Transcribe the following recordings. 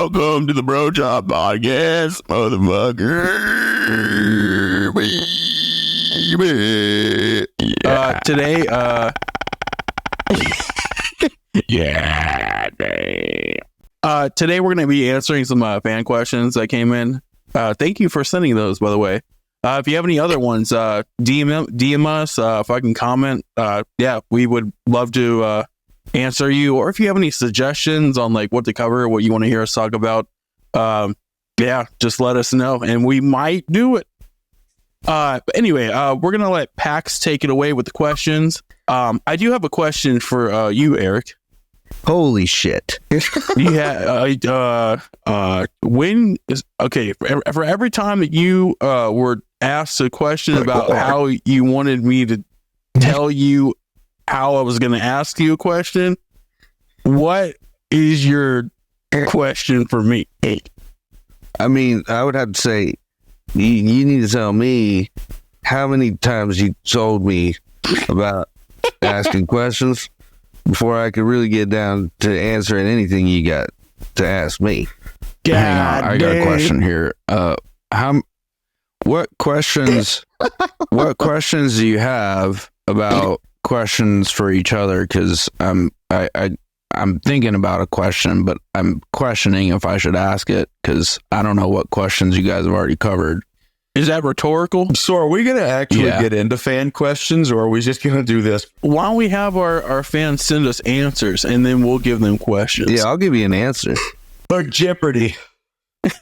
Welcome to the Brojob podcast, motherfucker. Today, today we're going to be answering some fan questions that came in. Thank you for sending those, by the way. If you have any other ones, DM us. If I can comment, we would love to answer you. Or if you have any suggestions on like what to cover, what you want to hear us talk about, just let us know, and we might do it. But anyway, we're gonna let Pax take it away with the questions. I do have a question for you, Eric. Holy shit. When is okay for every time that you were asked a question about how you wanted me to tell you how I was going to ask you a question, what is your question for me? I mean, I would have to say you need to tell me how many times you told me about asking questions before I could really get down to answering anything you got to ask me. Hang on, I got a question here. What questions do you have about questions for each other? Because I'm thinking about a question, but I'm questioning if I should ask it because I don't know what questions you guys have already covered. Is that rhetorical? So are we going to actually get into fan questions, or are we just going to do this? Why don't we have our fans send us answers and then we'll give them questions? Yeah, I'll give you an answer. Or Jeopardy.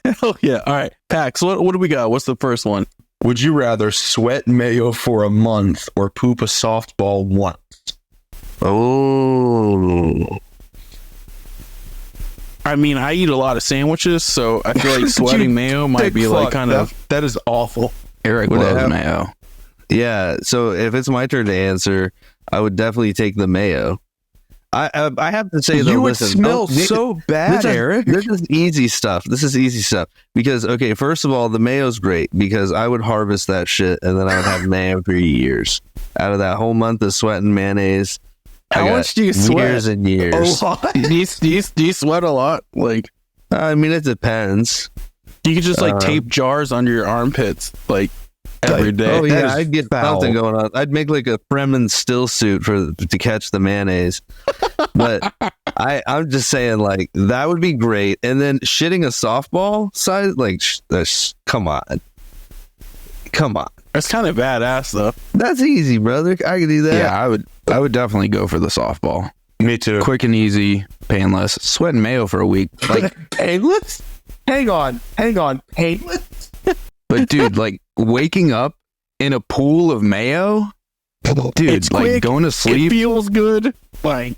Hell yeah. All right, Pax, what do we got? What's the first one? Would you rather sweat mayo for a month or poop a softball once? Oh. I mean, I eat a lot of sandwiches, so I feel like sweating mayo might be like kind of... That is awful. Eric loves mayo. Yeah, so if it's my turn to answer, I would definitely take the mayo. I have to say, though, you would listen, smell so bad, Eric. This is easy stuff. Because, okay, first of all, the mayo's great because I would harvest that shit and then I would have mayo for years. Out of that whole month of sweating mayonnaise, how much do you sweat? Years and years. A lot. Do you sweat a lot? Like, I mean, it depends. You could just like tape jars under your armpits like every day. Oh yeah, I'd get something going on. I'd make like a Fremen still suit to catch the mayonnaise. But I'm just saying, like, that would be great. And then shitting a softball size, like, come on. That's kind of badass, though. That's easy, brother. I could do that. Yeah, I would definitely go for the softball. Me too. Quick and easy, painless. Sweating mayo for a week, like painless. Hang on, painless. But dude, like waking up in a pool of mayo, dude, it's like quick, going to sleep. It feels good. Like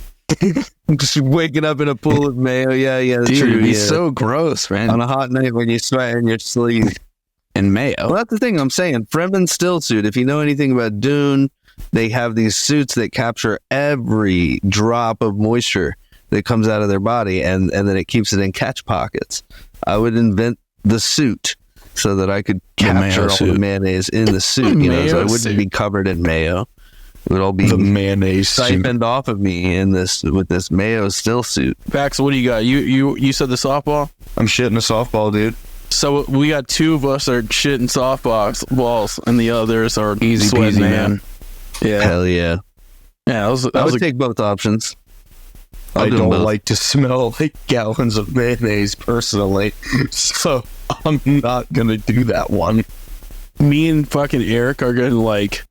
just waking up in a pool of mayo. Yeah, dude, true. It'd be Yeah. so gross, man. On a hot night when you sweat in your sleep. And mayo. Well, that's the thing I'm saying. Fremen still suit. If you know anything about Dune, they have these suits that capture every drop of moisture that comes out of their body, and then it keeps it in catch pockets. I would invent the suit so that I could capture all the mayonnaise in the suit. So I wouldn't be covered in mayo. It would all be the mayonnaise siphoned off of me with this mayo still suit. Pax, what do you got? You said the softball? I'm shitting a softball, dude. So we got two of us are shitting softballs, and the others are easy peasy, man. Yeah, hell yeah. Yeah, I would take both options. I don't like to smell like gallons of mayonnaise personally, so I'm not gonna do that one. Me and fucking Eric are gonna like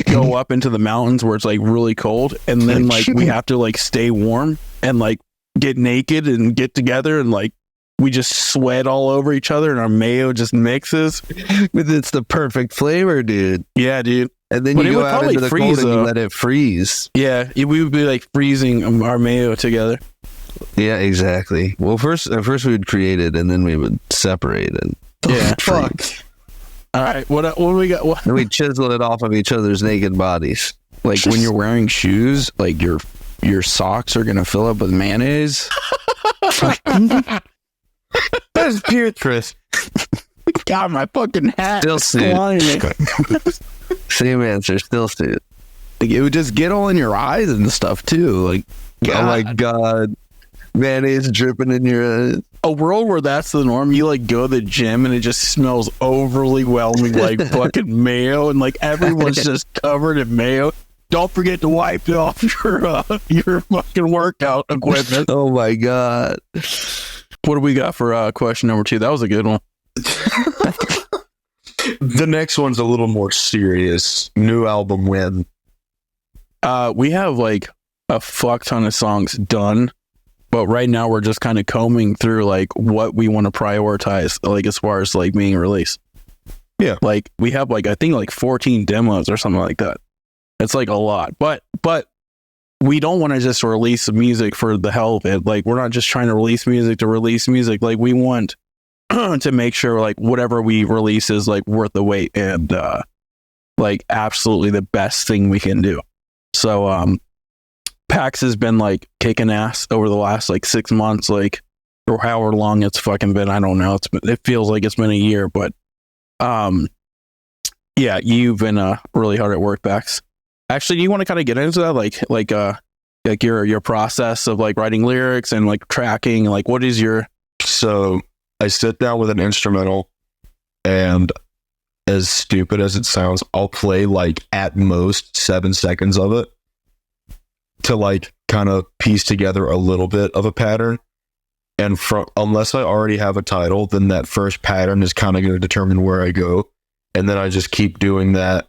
go up into the mountains where it's like really cold, and then like we have to like stay warm and like get naked and get together and like we just sweat all over each other and our mayo just mixes. It's the perfect flavor, dude. Yeah, dude. And then you go out into the cold and you let it freeze. Yeah, we would be like freezing our mayo together. Yeah, exactly. Well, first we would create it and then we would separate it. Yeah, fuck. All right, what do we got? Then we chisel it off of each other's naked bodies. Like when you're wearing shoes, like your socks are gonna fill up with mayonnaise. That's putrid. God, my fucking hat. Still suit. Same answer. Still suit. Like, it would just get all in your eyes and stuff too. Like, God. Oh my God. Mayonnaise dripping in your eyes. a world where that's the norm, you like go to the gym and it just smells overly whelming like fucking mayo, and like everyone's just covered in mayo. Don't forget to wipe off your fucking workout equipment. Oh my god. What do we got for question number 2? That was a good one. The next one's a little more serious. New album when? We have like a fuck ton of songs done, but right now we're just kind of combing through like what we want to prioritize, like as far as like being released. Yeah. Like we have like, I think like 14 demos or something like that. It's like a lot, but we don't want to just release music for the hell of it. Like we're not just trying to release music to release music. Like we want to make sure like whatever we release is like worth the wait and like absolutely the best thing we can do. So PAX has been like kicking ass over the last like 6 months, like or however long it's fucking been. I don't know. It feels like it's been a year, but yeah, you've been really hard at work, PAX. Actually, do you want to kind of get into that, like your process of like writing lyrics and like tracking? Like, what is your? So I sit down with an instrumental, and as stupid as it sounds, I'll play like at most 7 seconds of it to like kind of piece together a little bit of a pattern. And unless I already have a title, then that first pattern is kind of going to determine where I go. And then I just keep doing that,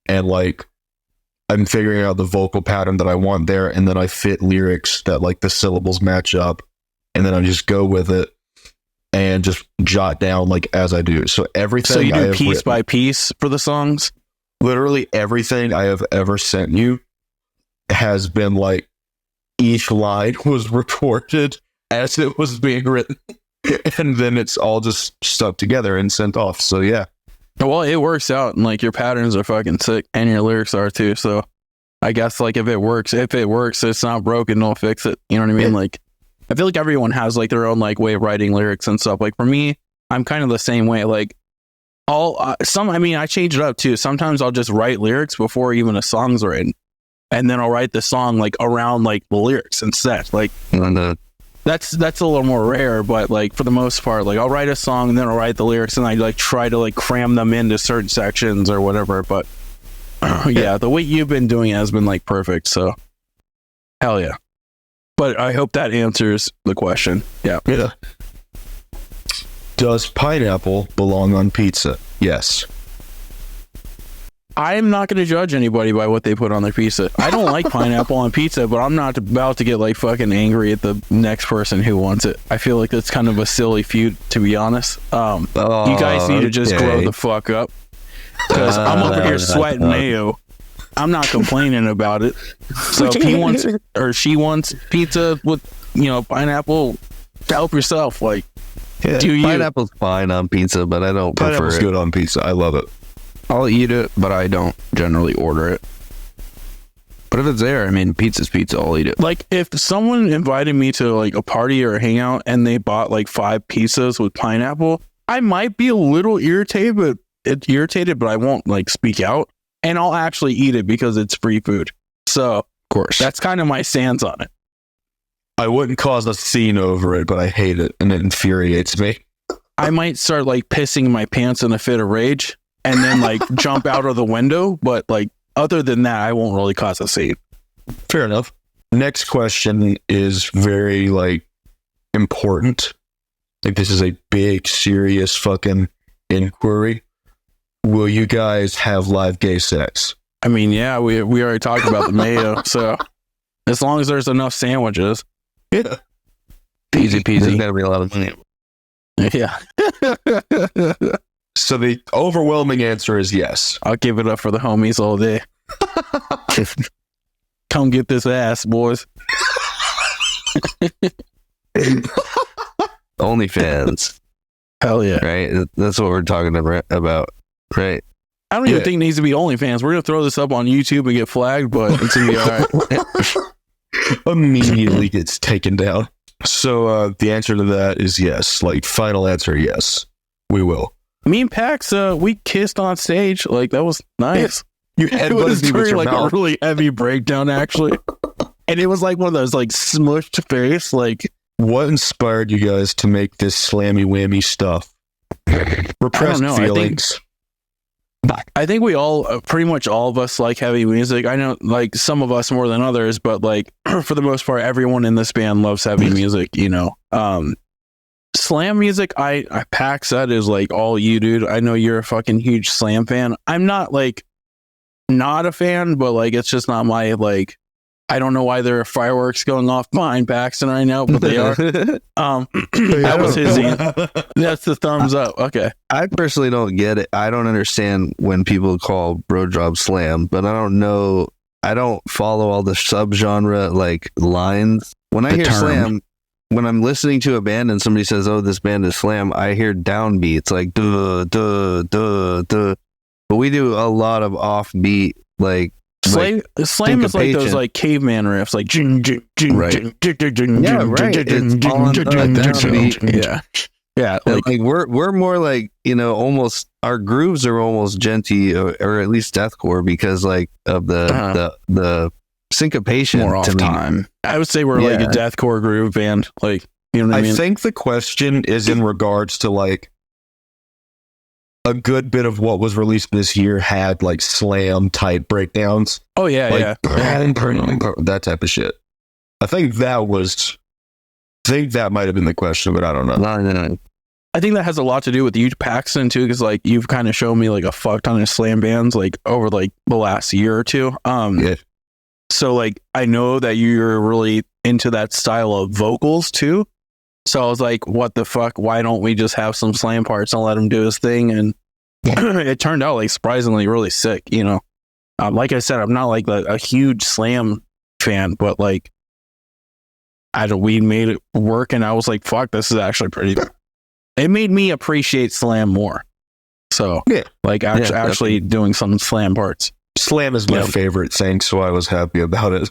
and like I'm figuring out the vocal pattern that I want there, and then I fit lyrics that like the syllables match up, and then I just go with it and just jot down like as I do. So everything. So you do piece by piece for the songs? Literally everything I have ever sent you has been like each line was recorded as it was being written, and then it's all just stuck together and sent off. So yeah. Well, it works out, and like your patterns are fucking sick, and your lyrics are too. So, I guess like if it works, it's not broken, don't fix it. You know what I mean? Yeah. Like, I feel like everyone has like their own like way of writing lyrics and stuff. Like for me, I'm kind of the same way. Like, I change it up too. Sometimes I'll just write lyrics before even a song's written, and then I'll write the song like around like the lyrics instead. Like, that's a little more rare, but like for the most part, like I'll write a song and then I'll write the lyrics and I like try to like cram them into certain sections or whatever. But yeah, the way you've been doing it has been like perfect. So hell yeah. But I hope that answers the question. Yeah. Yeah. Does pineapple belong on pizza? Yes. I am not going to judge anybody by what they put on their pizza. I don't like pineapple on pizza, but I'm not about to get like fucking angry at the next person who wants it. I feel like that's kind of a silly feud, to be honest. You guys need to just grow the fuck up, because I'm over here sweating mayo. I'm not complaining about it. So if he wants or she wants pizza with pineapple, help yourself. Like, do you? Pineapple's fine on pizza, but I don't prefer it. Pineapple's good on pizza. I love it. I'll eat it, but I don't generally order it. But if it's there, I mean, pizza's pizza, I'll eat it. Like, if someone invited me to, like, a party or a hangout and they bought, like, 5 pizzas with pineapple, I might be a little irritated, but I won't, like, speak out. And I'll actually eat it because it's free food. So, of course, that's kind of my stance on it. I wouldn't cause a scene over it, but I hate it, and it infuriates me. I might start, like, pissing my pants in a fit of rage and then like jump out of the window, but like other than that, I won't really cause a scene. Fair enough. Next question is very like important. Like this is a big, serious fucking inquiry. Will you guys have live gay sex? I mean, yeah, we already talked about the mayo, so as long as there's enough sandwiches, yeah, easy peasy. There's gotta be a lot of money. Yeah. So the overwhelming answer is yes. I'll give it up for the homies all day. Come get this ass, boys. OnlyFans. Hell yeah. Right? That's what we're talking about. Right? I don't even think it needs to be OnlyFans. We're going to throw this up on YouTube and get flagged, but it's going to be all right. Immediately gets taken down. So the answer to that is yes. Like, final answer, yes. We will. Me and Pax, we kissed on stage. Like, that was nice. You headbutted me with your mouth. A really heavy breakdown, actually. And it was like one of those, like, smushed face. Like, what inspired you guys to make this slammy whammy stuff? Repressed know. feelings. I think we all, pretty much all of us like heavy music. I know, like, some of us more than others, but like for the most part, everyone in this band loves heavy music, you know. Slam music, Pax, that is like all you, dude. I know you're a fucking huge Slam fan. I'm not like not a fan, but like it's just not my like. I don't know why there are fireworks going off behind Paxton right now, but they are. That was his. That's the thumbs up. Okay. I personally don't get it. I don't understand when people call Brojob slam, but I don't know. I don't follow all the subgenre like lines. When I hear slam, when I'm listening to a band and somebody says, "Oh, this band is slam," I hear downbeats like duh duh duh duh. But we do a lot of offbeat like. Slam is like those like caveman riffs, like yeah. Like we're more like, you know, almost our grooves are almost genty or at least deathcore because like of the syncopation more off time. I would say we're like a deathcore groove band, like, you know what I mean? I think the question is in regards to like a good bit of what was released this year had like slam type breakdowns. Oh yeah, like, that type of shit. I think that might have been the question, but I don't know. No. I think that has a lot to do with you, Paxton, too, because like you've kind of shown me like a fuck ton of slam bands like over like the last year or two. So like I know that you're really into that style of vocals too. So I was like, what the fuck? Why don't we just have some slam parts and let him do his thing? And it turned out like surprisingly really sick, you know. Like I said, I'm not like a huge slam fan, but like we made it work, and I was like, fuck, this is actually pretty. It made me appreciate slam more. So like actually doing some slam parts. Slam is my favorite thing, so I was happy about it.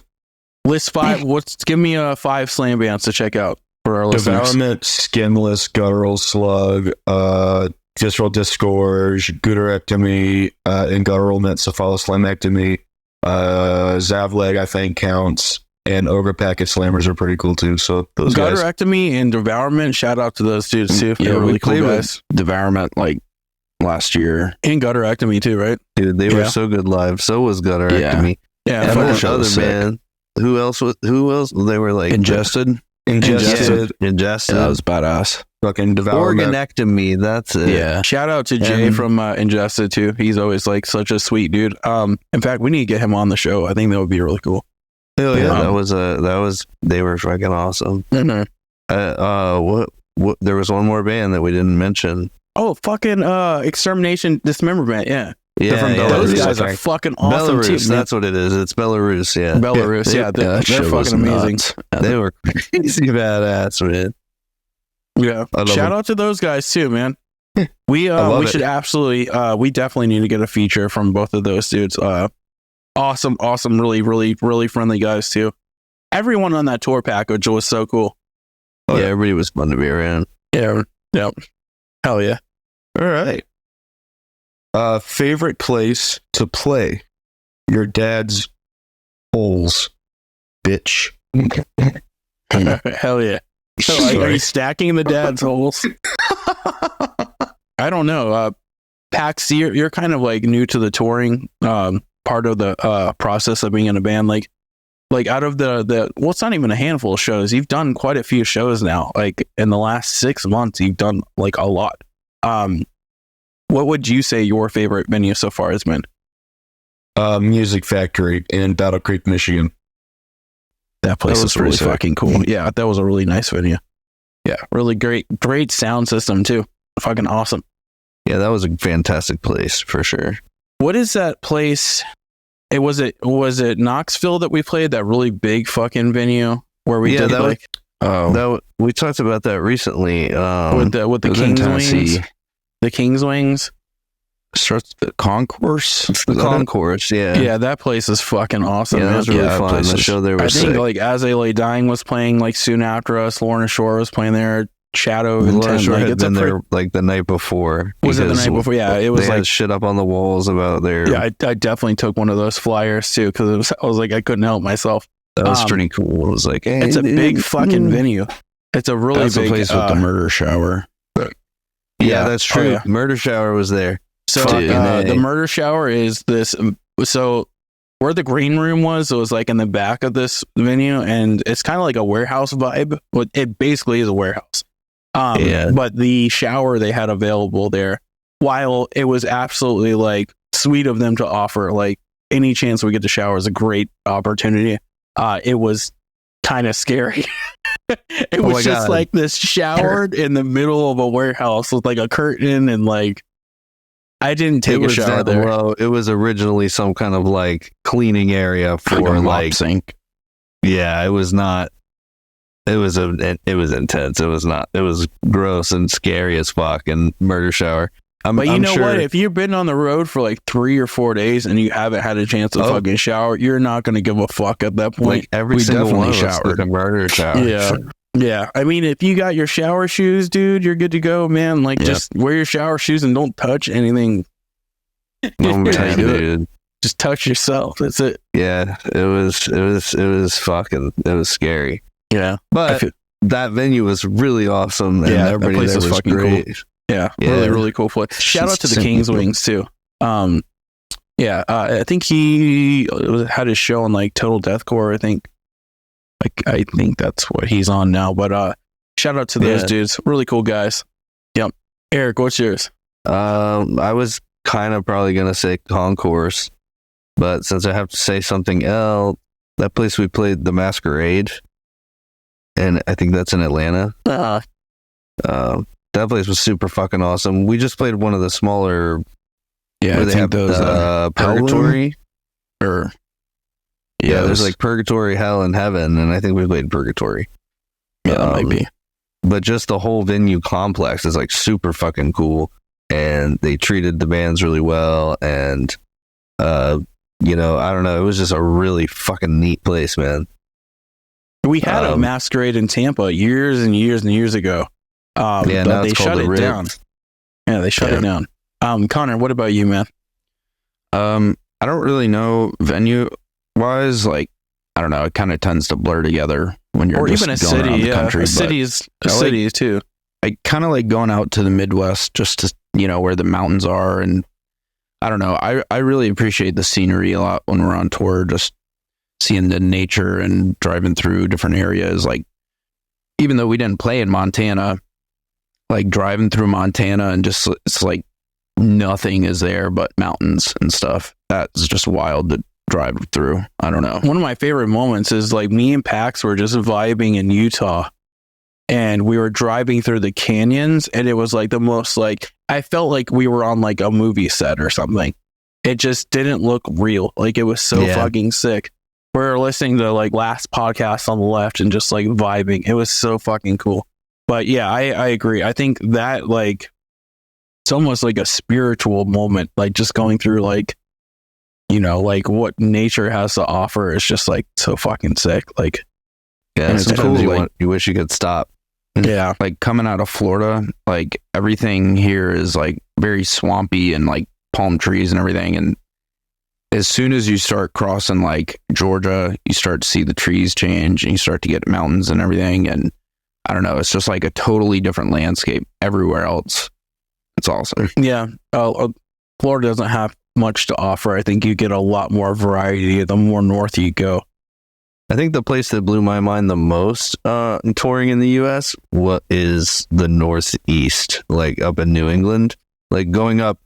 List 5. Give me 5 slam bands to check out for our listeners. Devourment, Skinless, Guttural Slug, Visceral Disgorge, Guttarectomy, and Guttural Metcephaloslamectomy. Zavleg, I think, counts. And Ogre Packet Slammers are pretty cool too. So those guys. Guttarectomy and Devourment, shout out to those dudes too. Yeah, they're really cool guys. Devourment like last year. And Guttarectomy too, right? Dude, they were so good live. So was Guttarectomy. Yeah. And that other band. Who else? They were like Ingested. Ingested. That was badass. Fucking Devourment. Organectomy. That's it. Yeah. Shout out to Jay from Ingested too. He's always like such a sweet dude. In fact, we need to get him on the show. I think that would be really cool. Hell yeah, they were fucking awesome. Mm-hmm. What there was one more band that we didn't mention. Oh, fucking Extermination Dismemberment, yeah. Yeah, from those guys are fucking awesome Belarus, too. That's what it is. It's Belarus, yeah. Belarus, they're fucking amazing. They were crazy badass, man. Yeah. Shout out to those guys too, man. We should absolutely we definitely need to get a feature from both of those dudes. Awesome, really, really, really friendly guys too. Everyone on that tour package was so cool. Oh yeah, everybody was fun to be around. Yeah. Hell yeah. All right. Favorite place to play your dad's holes, bitch. Hell yeah. So are you stacking the dad's holes? I don't know. Pax, you're kind of like new to the touring part of the process of being in a band. Like out of the well, it's not even a handful of shows. You've done quite a few shows now. Like in the last 6 months, you've done like a lot. What would you say your favorite venue so far has been? Music Factory in Battle Creek, Michigan. That place was really fucking cool. Yeah, that was a really nice venue. Yeah, really great sound system too. Fucking awesome. Yeah, that was a fantastic place for sure. What is that place? Was it Knoxville that we played, that really big fucking venue where we did we talked about that recently with the King's Wings. The King's Wings. Starts the concourse. It's the concourse, yeah. Yeah, that place is fucking awesome. Yeah, that was really fun. The show there was I think sick. like As They Lay Dying was playing like soon after us. Lorna Shore was playing there. Shadow of Lorna Intent. Shore Like, had been there like the night before. Was it the night before? Yeah, it was they like had shit up on the walls about their. Yeah, I definitely took one of those flyers too because I was like I couldn't help myself. That was pretty cool. It was like, hey, it's a big fucking venue. It's a really That's the big place with the murder shower. Yeah, that's true. Oh, yeah. Murder Shower was there. So Fucking A. the murder shower is this. So where the green room was, it was like in the back of this venue, and it's kind of like a warehouse vibe. But it basically is a warehouse. But the shower they had available there, while it was absolutely like sweet of them to offer, like any chance we get to shower is a great opportunity. It was kind of scary. It was just like this shower in the middle of a warehouse with like a curtain and like I didn't take a shower there. Well, it was originally some kind of like cleaning area for like sink. Yeah, it was not. It was intense. It was not. It was gross and scary as fuck. And murder shower. But you know what? If you've been on the road for like 3 or 4 days and you haven't had a chance to fucking shower, you're not going to give a fuck at that point. Like every single one of us took a murder shower. Yeah. Yeah. I mean, if you got your shower shoes, dude, you're good to go, man. Like, just wear your shower shoes and don't touch anything. Oh, man, dude. Just touch yourself. That's it. Yeah. It was scary. Yeah. But that venue was really awesome. And everybody that place was fucking great. Cool. Yeah, really, really cool place. Shout out to the King's Wings too. I think he had his show on like Total Deathcore. I think that's what he's on now. But shout out to those dudes, really cool guys. Yep. Eric, what's yours? I was kind of probably gonna say Concourse, but since I have to say something else, that place we played, the Masquerade, and I think that's in Atlanta. That place was super fucking awesome. We just played one of the smaller. Yeah, where they have those Purgatory. There's like Purgatory, Hell, and Heaven, and I think we played Purgatory. Yeah, that might be. But just the whole venue complex is like super fucking cool, and they treated the bands really well, and I don't know, it was just a really fucking neat place, man. We had a Masquerade in Tampa years and years and years ago. But now they shut it down. Yeah, they shut it down. Connor, what about you, man? I don't really know venue wise. Like, I don't know. It kind of tends to blur together when you're just even a going city. around the Yeah, country. a city is too. I kind of like going out to the Midwest just to where the mountains are, and I don't know. I really appreciate the scenery a lot when we're on tour. Just seeing the nature and driving through different areas. Like, even though we didn't play in Montana, like driving through Montana and just it's like nothing is there but mountains and stuff. That's just wild to drive through. I don't know. One of my favorite moments is like me and Pax were just vibing in Utah, and we were driving through the canyons, and it was like the most like I felt like we were on like a movie set or something. It just didn't look real. Like it was so fucking sick. We were listening to like last podcast on the left and just like vibing. It was so fucking cool. But yeah, I agree. I think that like it's almost like a spiritual moment, like just going through like like what nature has to offer is just like so fucking sick. Like it's cool. You wish you could stop. Yeah, like coming out of Florida, like everything here is like very swampy and like palm trees and everything. And as soon as you start crossing like Georgia, you start to see the trees change and you start to get mountains and everything. And I don't know, it's just like a totally different landscape everywhere else. It's awesome. Yeah. Florida doesn't have much to offer. I think you get a lot more variety the more north you go. I think the place that blew my mind the most touring in the U.S. is the Northeast, like up in New England, like going up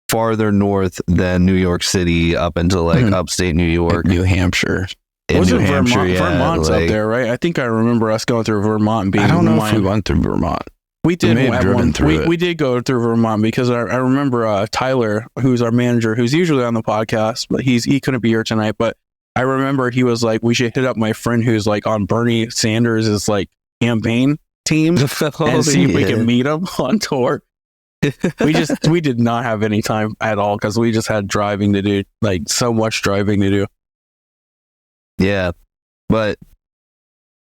farther north than New York City up into like upstate New York, like New Hampshire. Wasn't Vermont? Vermont's up there, right? I think I remember us going through Vermont and being. I don't know if we went through Vermont. We did we did go through Vermont because I remember Tyler, who's our manager, who's usually on the podcast, but he couldn't be here tonight. But I remember he was like, we should hit up my friend who's like on Bernie Sanders' like campaign team and see if we can meet him on tour. We did not have any time at all because we just had driving to do, like so much driving to do. Yeah, but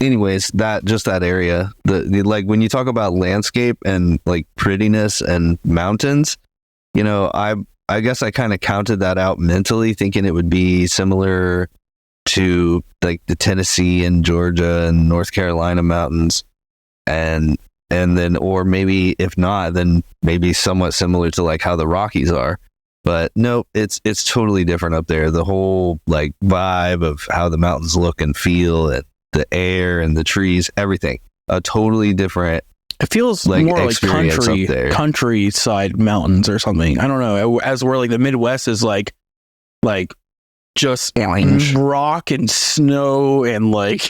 anyways, that area, the like when you talk about landscape and like prettiness and mountains, I guess I kind of counted that out mentally, thinking it would be similar to like the Tennessee and Georgia and North Carolina mountains. and then, or maybe if not, then maybe somewhat similar to like how the Rockies are. But nope, it's totally different up there. The whole like vibe of how the mountains look and feel, and the air and the trees, everything, a totally different. It feels like more like countryside mountains or something. I don't know. As where like the Midwest is like just rock and snow and like,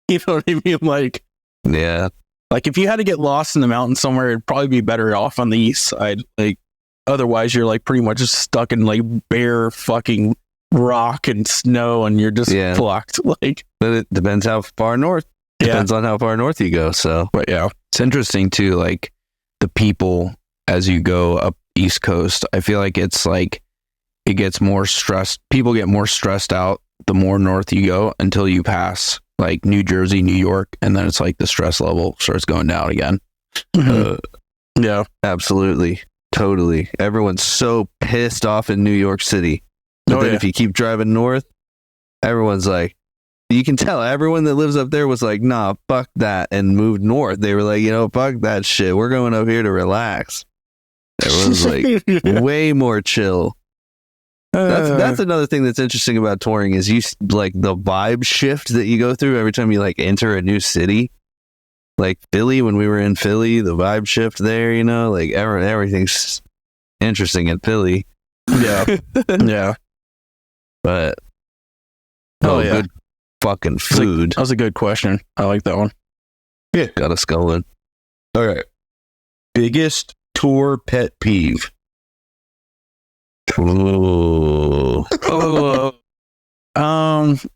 you know what I mean? Like, yeah. Like if you had to get lost in the mountains somewhere, it'd probably be better off on the east side. Like otherwise you're like pretty much just stuck in like bare fucking rock and snow and you're just fucked. Like, but it depends how far north. Depends on how far north you go. So, but yeah, it's interesting too. Like the people as you go up East Coast, I feel like it's like it gets more stressed. People get more stressed out the more north you go until you pass like New Jersey, New York, and then it's like the stress level starts going down again. Yeah, absolutely, totally. Everyone's so pissed off in New York City, but then if you keep driving north, everyone's like, you can tell everyone that lives up there was like, nah, fuck that, and moved north. They were like, fuck that shit. We're going up here to relax. Everyone's like way more chill. That's another thing that's interesting about touring is you like the vibe shift that you go through every time you like enter a new city. Like Philly, when we were in Philly, the vibe shift there, like everything's interesting in Philly. Yeah, yeah. But good fucking food. That was a good question. I like that one. Yeah, got us going. Okay. Biggest tour pet peeve. Ooh.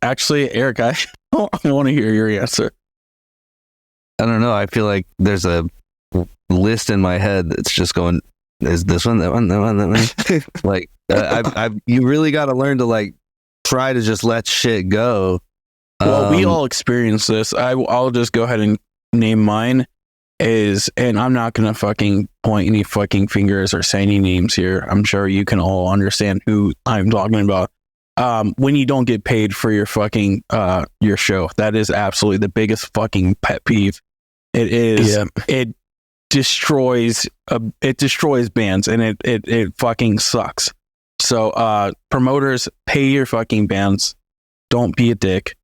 Actually, Eric, I want to hear your answer. I don't know. I feel like there's a list in my head that's just going, is this one, that one, that one, that one? Like, you really got to learn to like try to just let shit go. Well, we all experience this. I'll just go ahead and name mine. And I'm not gonna fucking point any fucking fingers or say any names here. I'm sure you can all understand who I'm talking about. When you don't get paid for your fucking your show, that is absolutely the biggest fucking pet peeve. It is. Yeah. It destroys bands, and it fucking sucks. So promoters, pay your fucking bands. Don't be a dick.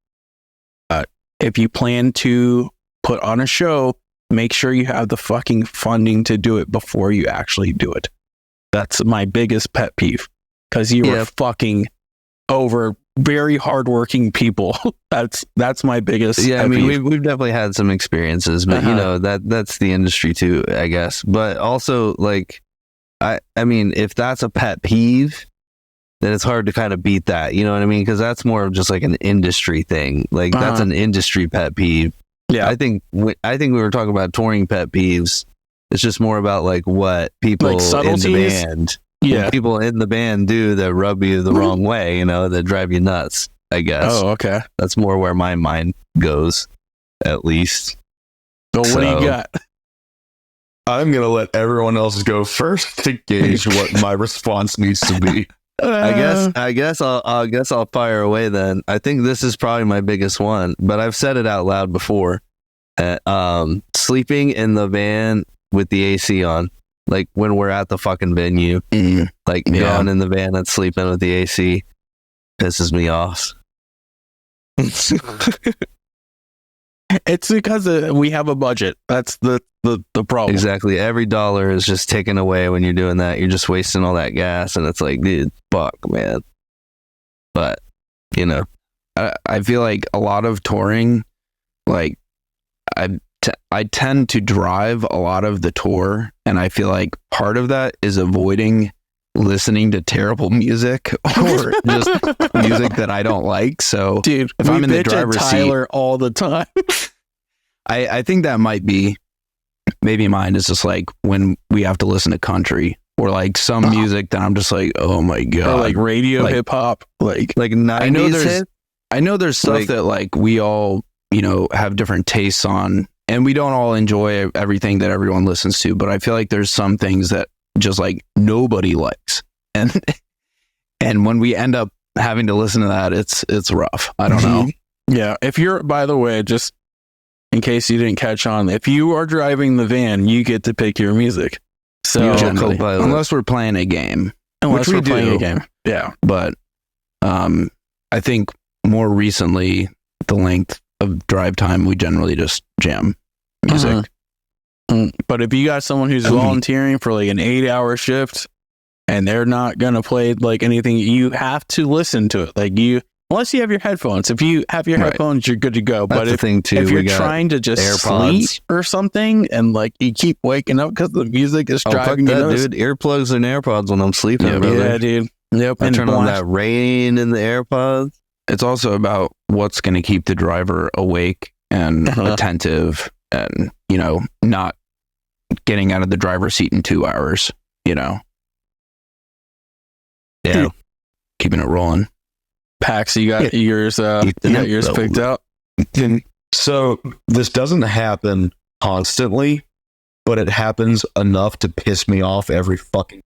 If you plan to put on a show, make sure you have the fucking funding to do it before you actually do it. That's my biggest pet peeve, because you are fucking over very hardworking people. That's my biggest. Yeah, pet I mean, peeve. we've definitely had some experiences, but that's the industry too, I guess. But also, like, I mean, if that's a pet peeve, then it's hard to kind of beat that. You know what I mean? Because that's more of just like an industry thing. Like that's an industry pet peeve. Yeah, I think we were talking about touring pet peeves. It's just more about like what people like in the band, people in the band do that rub you the wrong way, that drive you nuts, I guess. Oh, okay. That's more where my mind goes, at least. So what do you got? I'm gonna let everyone else go first to gauge what my response needs to be. I guess I'll fire away then. I think this is probably my biggest one, but I've said it out loud before. Sleeping in the van with the AC on, like when we're at the fucking venue, like going in the van and sleeping with the AC pisses me off. It's because we have a budget. That's the problem. Exactly. Every dollar is just taken away when you're doing that. You're just wasting all that gas, and it's like, dude, fuck, man. But I feel like a lot of touring, like I tend to drive a lot of the tour, and I feel like part of that is avoiding listening to terrible music or just music that I don't like. So, dude, if I'm in the driver's Tyler seat all the time, I think that might be maybe mine is just like when we have to listen to country or like some music that I'm just like, oh my god, or like radio hip hop, like 90s. I know there's stuff that like we all have different tastes on, and we don't all enjoy everything that everyone listens to. But I feel like there's some things that just like nobody likes, and when we end up having to listen to that, it's rough. I don't know. Yeah, if you're, by the way, just in case you didn't catch on, if you are driving the van, you get to pick your music. So Generally, unless we're playing a game, unless which we're we playing do. a game. Yeah. but I think more recently, the length of drive time, we generally just jam music. But if you got someone who's volunteering for like an 8-hour shift and they're not going to play like anything, you have to listen to it. Like unless you have your headphones. If you have your headphones, you're good to go. That's But the thing too. if you're we got trying to just AirPods. sleep or something and like you keep waking up because the music is fuck driving you that, nuts. dude. Earplugs and AirPods when I'm sleeping, brother. Yeah, dude. Yep. I And turn on that rain in the AirPods. It's also about what's going to keep the driver awake and attentive, and not getting out of the driver's seat in 2 hours. Yeah. Keeping it rolling. Pax, you got yours. You got yours picked out. So this doesn't happen constantly, but it happens enough to piss me off every fucking.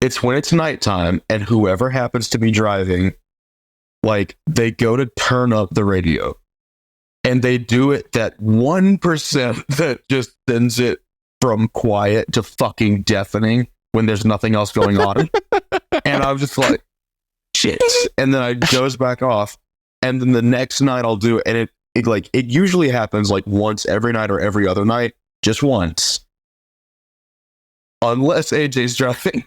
It's when it's nighttime and whoever happens to be driving, like they go to turn up the radio, and they do it that 1% that just sends it from quiet to fucking deafening when there's nothing else going on, and I'm just like, shit, and then it goes back off. And then the next night I'll do it, and it usually happens like once every night or every other night, just once, unless AJ's driving,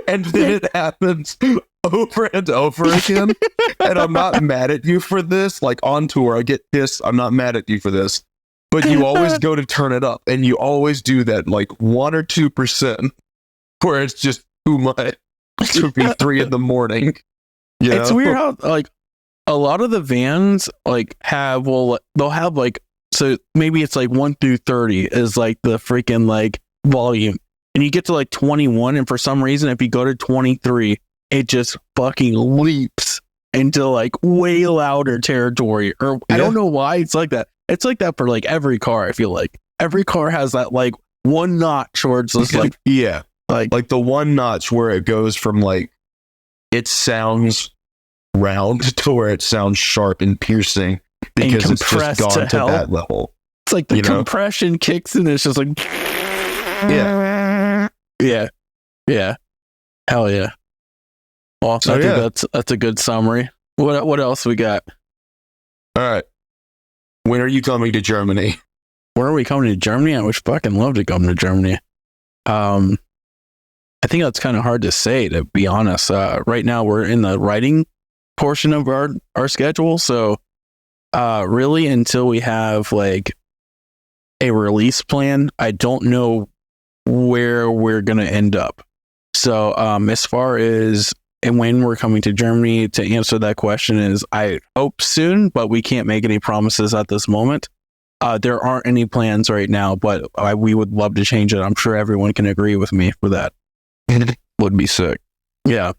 and then it happens over and over again. And I'm not mad at you for this. Like on tour, I get pissed. I'm not mad at you for this, but you always go to turn it up, and you always do that like 1 or 2%, where it's just too much. It would be 3 in the morning. Yeah, It's weird how like a lot of the vans like they'll have like, so maybe it's like 1 through 30 is like the freaking like volume, and you get to like 21, and for some reason if you go to 23 it just fucking leaps into like way louder territory, or I don't know why it's like that. It's like that for like every car. I feel like every car has that like one notch where it's just like like the one notch where it goes from like it sounds round to where it sounds sharp and piercing, because it's just gone to that level. It's like the compression kicks in. It's just like yeah. Hell yeah. Well, I think that's a good summary. What else we got? All right. When are you coming to Germany? Where are we coming to Germany? I would fucking love to come to Germany. I think that's kind of hard to say, to be honest. Right now we're in the writing portion of our schedule, so really until we have like a release plan, I don't know where we're gonna end up. So as far as and when we're coming to Germany, to answer that question is I hope soon, but we can't make any promises at this moment. There aren't any plans right now, but we would love to change it. I'm sure everyone can agree with me for that. Would be sick. Yeah.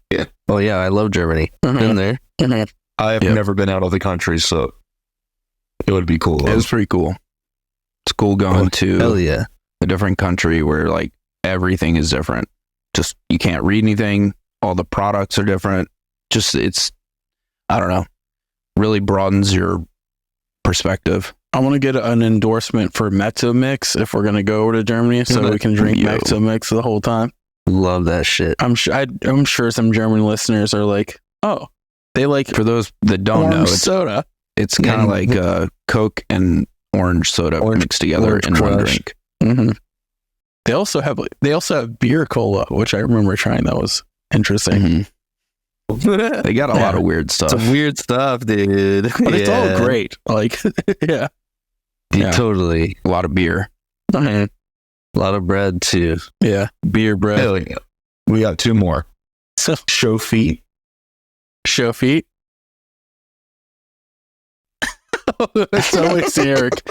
Oh yeah, I love Germany. Been there. I have never been out of the country, so it would be cool. It was pretty cool. It's cool going to Hell yeah. a different country where like everything is different. Just you can't read anything. All the products are different. Just I don't know, really broadens your perspective. I want to get an endorsement for Mezzo Mix if we're going to go over to Germany, so we can drink Mezzo Mix the whole time. Love that shit. I'm sure some German listeners are like, oh, they like, For those that don't know, soda. it's kind of like Coke and orange soda mixed together in one drink. Mm-hmm. They also have beer cola, which I remember trying. That was interesting. Mm-hmm. They got a lot of weird stuff. Some weird stuff, dude. But it's all great. Like, yeah. Totally. A lot of beer. A lot of bread too. Yeah, beer, bread. Hell yeah. We got 2 more. Show feet. Show feet. It's always Eric.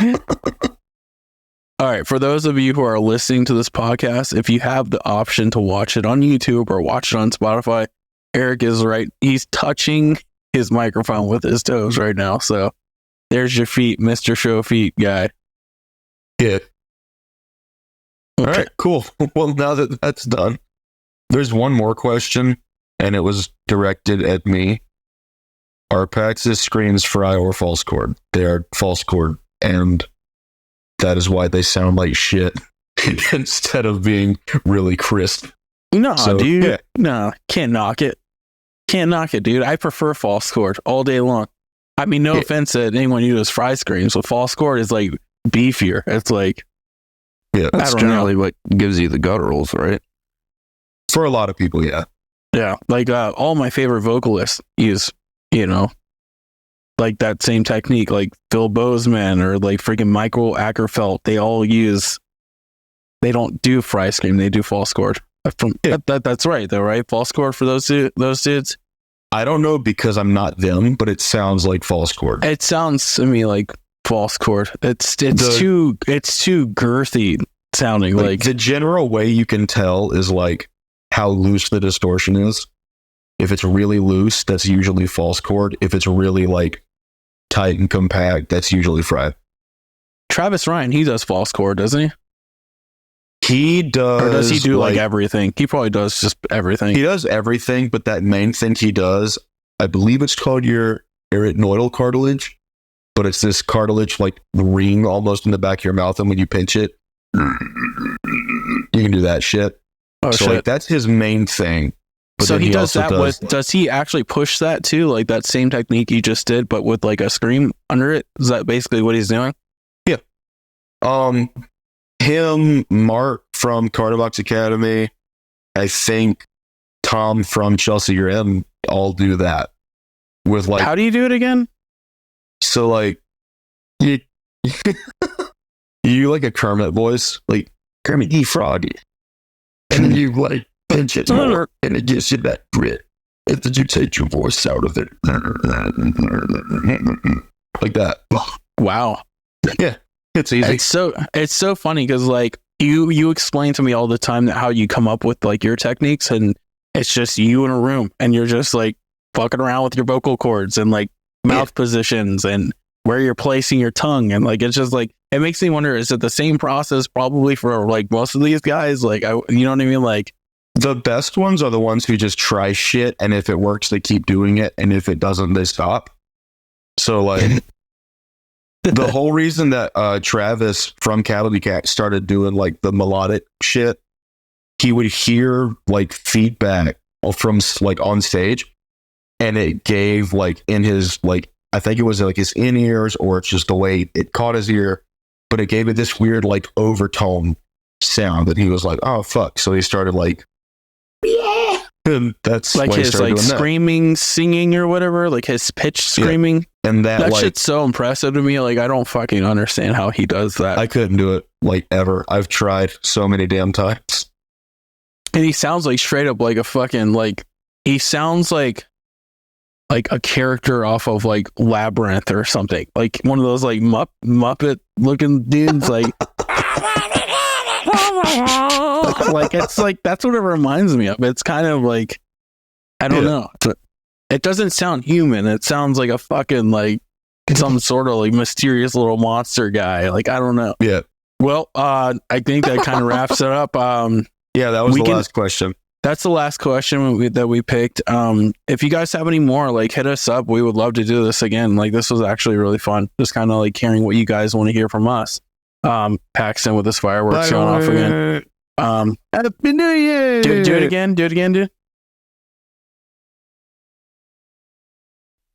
All right, for those of you who are listening to this podcast, if you have the option to watch it on YouTube or watch it on Spotify, Eric is right. He's touching his microphone with his toes right now. So there's your feet, Mr. Show Feet guy. Yeah. Okay. All right, cool. Well, now that that's done, there's one more question, and it was directed at me. Arpaxis screams fry or false chord. They are false chord, and that is why they sound like shit instead of being really crisp. No, So, dude. yeah. No, can't knock it. Can't knock it, dude. I prefer false chord all day long. I mean, no Yeah. offense to anyone who does fry screams, but false chord is like beefier. It's like, Yeah, I That's don't generally what gives you the gutturals, right? for a lot of people, yeah. yeah, like all my favorite vocalists use, like that same technique, like Phil Bozeman or like freaking Michael Ackerfeld. They all use, they don't do fry scream, they do false chord. That's right, though, right? False chord for those dudes. I don't know because I'm not them, but it sounds like false chord. It sounds to me like false chord. It's too girthy sounding. Like The general way you can tell is like how loose the distortion is. If it's really loose, that's usually false chord. If it's really like tight and compact, that's usually fry. Travis Ryan, he does false chord, doesn't he? He does. Or does he do like everything? He probably does just everything. He does everything, but that main thing he does, I believe it's called your arytenoidal cartilage, but it's this cartilage like ring almost in the back of your mouth, and when you pinch it, you can do that shit. Oh So shit! like that's his main thing. But So then he does also that with. Does he actually push that too? Like that same technique you just did, but with like a scream under it? Is that basically what he's doing? him, Mark from Cardibox Academy, I think Tom from Chelsea UM all do that with like. How do you do it again? So like you you like a Kermit voice, like Kermit the Frog, and then you like pinch it more, and it gives you that grit. And then you take your voice out of it, like that. Wow. It's easy. It's so funny because like you explain to me all the time that how you come up with like your techniques, and it's just you in a room and you're just like fucking around with your vocal cords and like mouth positions and where you're placing your tongue, and like it's just like it makes me wonder, is it the same process probably for like most of these guys? Like you know what I mean? Like The best ones are the ones who just try shit, and if it works, they keep doing it, and if it doesn't, they stop. So like the whole reason that Travis from Cavity Cat started doing like the melodic shit, he would hear like feedback from like on stage, and it gave like in his like, I think it was like his in ears, or it's just the way it caught his ear, but it gave it this weird like overtone sound that he was like, oh fuck. So he started like, and that's like why he his started like doing that. screaming, singing or whatever, like his pitch screaming. And that That like shit's so impressive to me. Like I don't fucking understand how he does that. I couldn't do it like ever. I've tried so many damn times. And he sounds like straight up like a fucking like he sounds like a character off of like Labyrinth or something. Like one of those like Muppet looking dudes like like it's like that's what it reminds me of. It's kind of like I don't know. It doesn't sound human. It sounds like a fucking like some sort of like mysterious little monster guy. Like I don't know. Yeah. Well, I think that kind of wraps it up. Yeah, that was We the can- last question. That's the last question that we picked. If you guys have any more, like hit us up. We would love to do this again. Like this was actually really fun. Just kind of like hearing what you guys want to hear from us. Paxton with his fireworks going off again. Happy New Year. Do it again. Do it again, dude.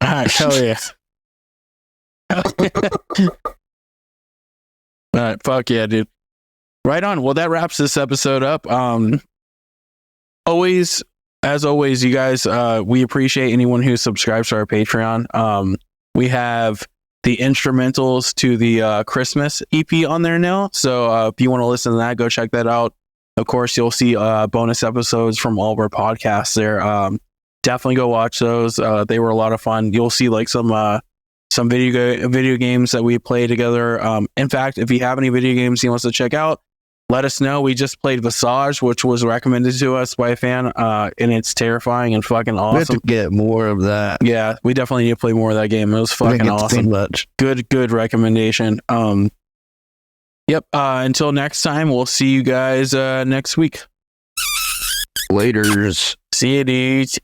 All right, hell yeah. All right, fuck yeah, dude. Right on. Well, that wraps this episode up. As always, you guys, we appreciate anyone who subscribes to our Patreon. We have the instrumentals to the Christmas EP on there now. So if you want to listen to that, go check that out. Of course, you'll see bonus episodes from all of our podcasts there. Definitely go watch those. They were a lot of fun. You'll see like some video games that we play together. In fact, if you have any video games you want us to check out, let us know. We just played Visage, which was recommended to us by a fan, and it's terrifying and fucking We have awesome. to get more of that. Yeah, we definitely need to play more of that game. It was We fucking didn't get to see awesome. much. Good recommendation. Yep. Until next time, we'll see you guys next week. Laters. See you, dudes.